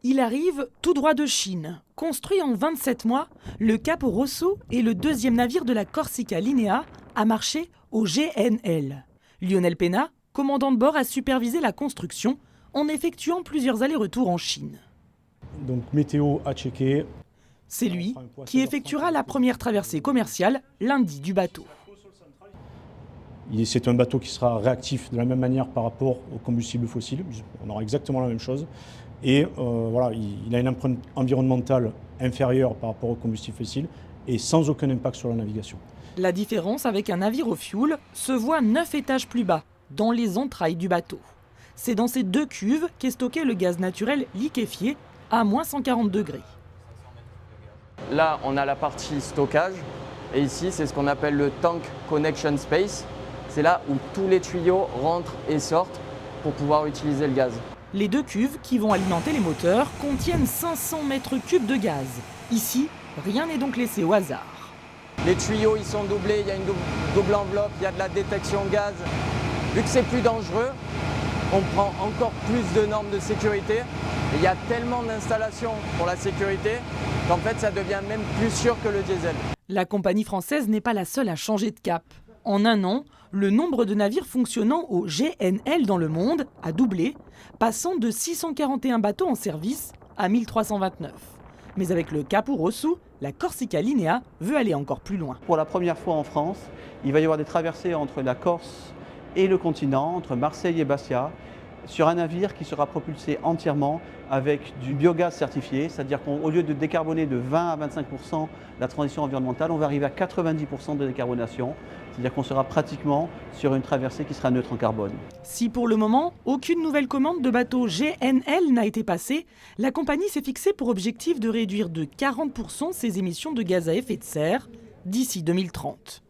Il arrive tout droit de Chine. Construit en 27 mois, le Capo Rosso est le deuxième navire de la Corsica Linea à marcher au GNL. Lionel Pena, commandant de bord, a supervisé la construction en effectuant plusieurs allers-retours en Chine. Donc météo à checker. C'est lui qui effectuera la première traversée commerciale lundi du bateau. C'est un bateau qui sera réactif de la même manière par rapport au combustible fossile. On aura exactement la même chose. Et voilà, il a une empreinte environnementale inférieure par rapport au combustible fossile et sans aucun impact sur la navigation. La différence avec un navire au fioul se voit 9 étages plus bas, dans les entrailles du bateau. C'est dans ces 2 cuves qu'est stocké le gaz naturel liquéfié à moins 140 degrés. Là, on a la partie stockage et ici, c'est ce qu'on appelle le tank connection space. C'est là où tous les tuyaux rentrent et sortent pour pouvoir utiliser le gaz. Les 2 cuves qui vont alimenter les moteurs contiennent 500 mètres cubes de gaz. Ici, rien n'est donc laissé au hasard. Les tuyaux, ils sont doublés, il y a une double enveloppe, il y a de la détection gaz. Vu que c'est plus dangereux, on prend encore plus de normes de sécurité. Et il y a tellement d'installations pour la sécurité qu'en fait, ça devient même plus sûr que le diesel. La compagnie française n'est pas la seule à changer de cap. En un an, le nombre de navires fonctionnant au GNL dans le monde a doublé, passant de 641 bateaux en service à 1329. Mais avec le Capo Rosso, la Corsica Linea veut aller encore plus loin. Pour la première fois en France, il va y avoir des traversées entre la Corse et le continent, entre Marseille et Bastia, sur un navire qui sera propulsé entièrement avec du biogaz certifié, c'est-à-dire qu'au lieu de décarboner de 20 à 25% la transition environnementale, on va arriver à 90% de décarbonation, c'est-à-dire qu'on sera pratiquement sur une traversée qui sera neutre en carbone. Si pour le moment, aucune nouvelle commande de bateau GNL n'a été passée, la compagnie s'est fixée pour objectif de réduire de 40% ses émissions de gaz à effet de serre d'ici 2030.